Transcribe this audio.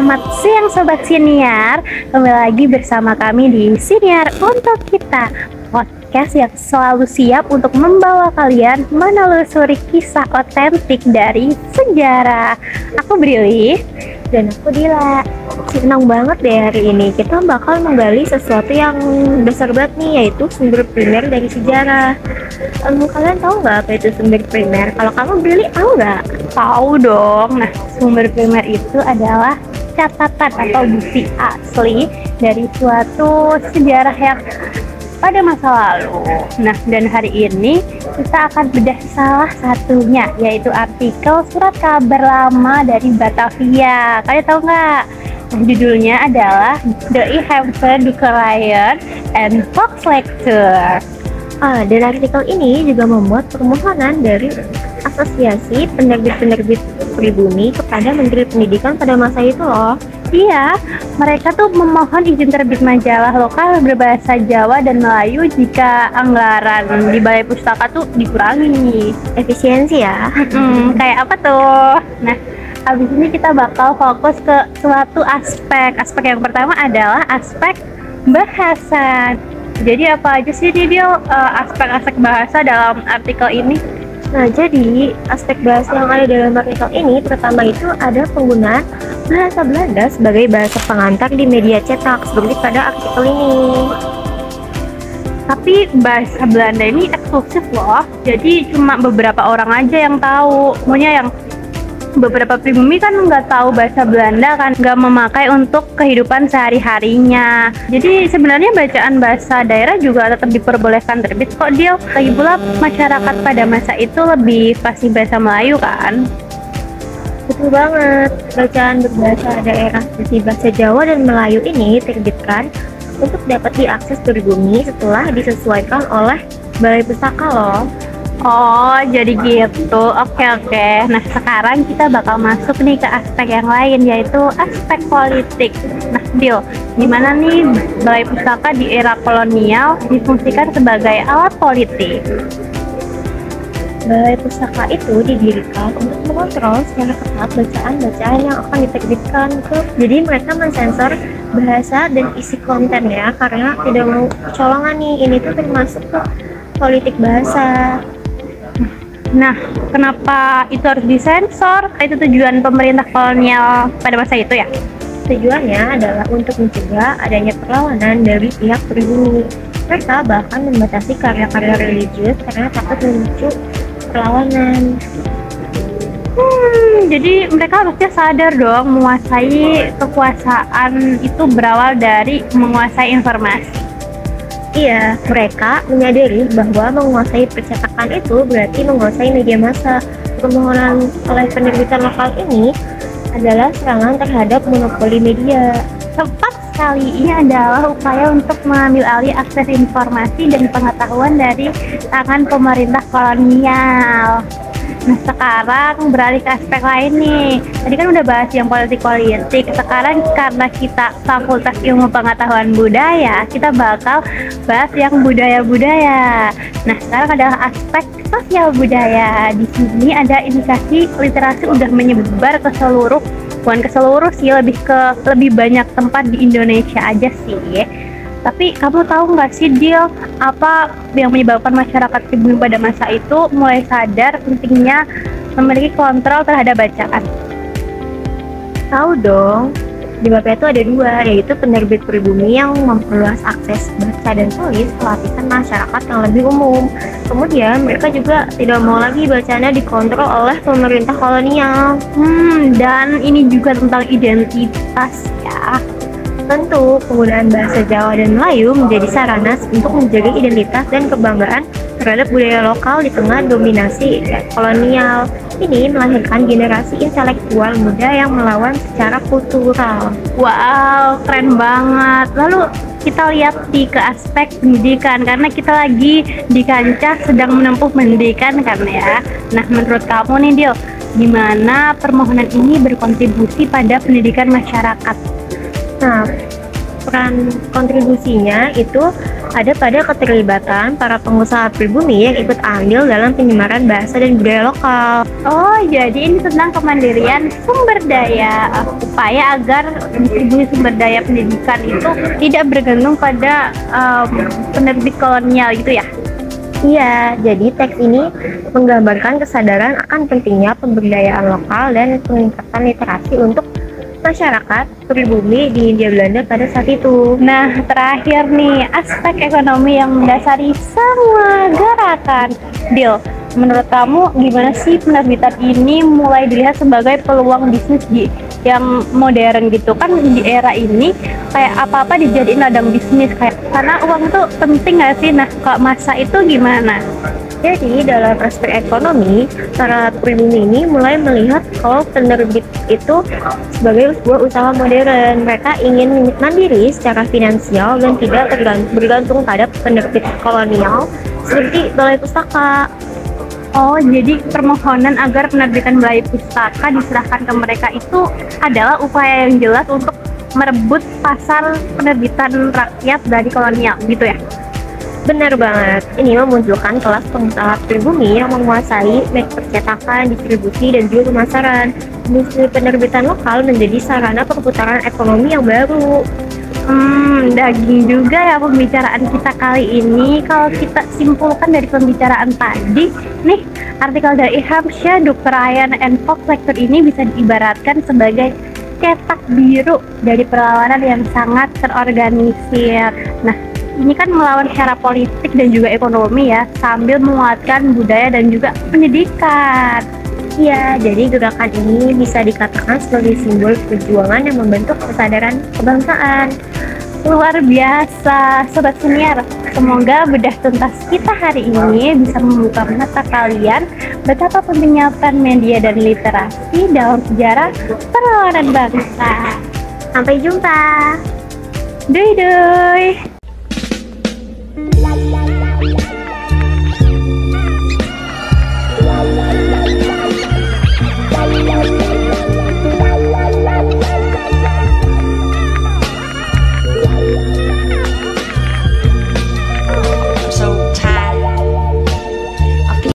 Selamat siang Sobat Siniar. Kembali lagi bersama kami di Siniar Untuk Kita, podcast yang selalu siap untuk membawa kalian menelusuri kisah otentik dari sejarah. Aku Brili. Dan aku Dila. Senang banget deh hari ini kita bakal menggali sesuatu yang besar banget nih, yaitu sumber primer dari sejarah. Kalian tahu nggak apa itu sumber primer? Kalau kamu Brili tahu nggak? Tahu dong. Nah, sumber primer itu adalah catatan atau bukti asli dari suatu sejarah yang pada masa lalu. Nah, dan hari ini kita akan bedah salah satunya, yaitu artikel surat kabar lama dari Batavia. Kalian tahu nggak? Judulnya adalah The Hampton Declaration and Fox Lecture. Dan artikel ini juga memuat permohonan dari Asosiasi Penerbit-Penerbit Pribumi kepada Menteri Pendidikan pada masa itu loh. Iya, mereka tuh memohon izin terbit majalah lokal berbahasa Jawa dan Melayu jika anggaran di Balai Pustaka tuh dikurangi. Efisiensi ya. Kayak apa tuh? Nah, habis ini kita bakal fokus ke suatu aspek. Aspek yang pertama adalah aspek bahasa. Jadi apa aja sih dia aspek-aspek bahasa dalam artikel ini? Nah, jadi aspek bahasa yang ada dalam artikel ini pertama itu ada penggunaan bahasa Belanda sebagai bahasa pengantar di media cetak seperti pada artikel ini. Tapi bahasa Belanda ini eksklusif loh, jadi cuma beberapa orang aja yang tahu. Pokoknya yang beberapa pribumi kan nggak tahu bahasa Belanda, kan nggak memakai untuk kehidupan sehari-harinya. Jadi sebenarnya bacaan bahasa daerah juga tetap diperbolehkan terbit kok dia. Lagi pula masyarakat pada masa itu lebih fasih bahasa Melayu kan. Betul banget, bacaan berbahasa daerah seperti bahasa Jawa dan Melayu ini terbitkan untuk dapat diakses pribumi setelah disesuaikan oleh Balai Pustaka loh. Oh, jadi gitu. Oke. Nah, sekarang kita bakal masuk nih ke aspek yang lain, yaitu aspek politik. Nah, Dil, gimana nih Balai Pustaka di era kolonial difungsikan sebagai alat politik? Balai Pustaka itu didirikan untuk mengontrol secara ketat bacaan-bacaan yang akan diterbitkan jadi mereka mensensor bahasa dan isi konten ya, karena tidak mau kecolongan nih. Ini tuh termasuk ke politik bahasa. Nah, kenapa itu harus disensor? Itu tujuan pemerintah kolonial pada masa itu ya? Tujuannya adalah untuk mencegah adanya perlawanan dari pihak pribumi. Mereka bahkan membatasi karya-karya religius karena takut memicu perlawanan. Jadi mereka harusnya sadar dong, menguasai kekuasaan itu berawal dari menguasai informasi. Iya, mereka menyadari bahwa menguasai percetakan itu berarti menguasai media massa. Permohonan oleh penerbitan lokal ini adalah serangan terhadap monopoli media. Tepat sekali, ini adalah upaya untuk mengambil alih akses informasi dan pengetahuan dari tangan pemerintah kolonial. Nah, sekarang beralih ke aspek lain nih. Tadi kan udah bahas yang politik-politik. Sekarang karena kita Fakultas Ilmu Pengetahuan Budaya, kita bakal bahas yang budaya-budaya. Nah, sekarang adalah aspek sosial budaya. Di sini ada indikasi literasi udah menyebar ke seluruh, bukan ke seluruh sih, lebih banyak tempat di Indonesia aja sih. Tapi kamu tahu nggak sih, Dil, apa yang menyebabkan masyarakat pribumi pada masa itu mulai sadar pentingnya memiliki kontrol terhadap bacaan? Tahu dong, penyebabnya itu ada dua, yaitu penerbit pribumi yang memperluas akses baca dan tulis ke lapisan masyarakat yang lebih umum. Kemudian mereka juga tidak mau lagi bacanya dikontrol oleh pemerintah kolonial. Dan ini juga tentang identitas ya. Tentu, penggunaan bahasa Jawa dan Melayu menjadi sarana untuk menjaga identitas dan kebanggaan terhadap budaya lokal di tengah dominasi kolonial. Ini melahirkan generasi intelektual muda yang melawan secara kultural. Wow, keren banget. Lalu kita lihat ke aspek pendidikan, karena kita lagi di kancah sedang menempuh pendidikan kan ya. Nah, menurut kamu nih, Dil, gimana permohonan ini berkontribusi pada pendidikan masyarakat? Nah, peran kontribusinya itu ada pada keterlibatan para pengusaha pribumi yang ikut andil dalam penyebaran bahasa dan budaya lokal. Oh, jadi ini tentang kemandirian sumber daya, upaya agar distribusi sumber daya pendidikan itu tidak bergantung pada penerbit kolonial gitu ya? Iya, jadi teks ini menggambarkan kesadaran akan pentingnya pemberdayaan lokal dan peningkatan literasi untuk masyarakat pribumi di Hindia Belanda pada saat itu. Nah, terakhir nih, aspek ekonomi yang mendasari semua gerakan. Deal, menurut kamu gimana sih penerbitan ini mulai dilihat sebagai peluang bisnis yang modern gitu kan? Di era ini kayak apa-apa dijadiin ladang bisnis, kayak karena uang tuh penting nggak sih? Nah, kalau masa itu gimana? Jadi dalam aspek ekonomi, para pribumi ini mulai melihat kalau penerbit itu sebagai sebuah usaha modern. Mereka ingin mandiri secara finansial dan tidak bergantung pada penerbit kolonial seperti Balai Pustaka. Oh, jadi permohonan agar penerbitan Balai Pustaka diserahkan ke mereka itu adalah upaya yang jelas untuk merebut pasar penerbitan rakyat dari kolonial, gitu ya? Benar banget, ini memunculkan kelas pengusaha pribumi yang menguasai percetakan, distribusi, dan juga pemasaran. Industri penerbitan lokal menjadi sarana perputaran ekonomi yang baru. Daging juga ya pembicaraan kita kali ini. Kalau kita simpulkan dari pembicaraan tadi, nih artikel dari Hampshire, Dr. Ryan and Fox Lecture ini bisa diibaratkan sebagai cetak biru dari perlawanan yang sangat terorganisir. Nah, ini kan melawan secara politik dan juga ekonomi ya, sambil menguatkan budaya dan juga pendidikan. Iya, jadi gerakan ini bisa dikatakan sebagai simbol perjuangan yang membentuk kesadaran kebangsaan. Luar biasa, Sobat Senior. Semoga bedah tuntas kita hari ini bisa membuka mata kalian betapa pentingnya peran media dan literasi dalam sejarah perlawanan bangsa. Sampai jumpa. Doi doi.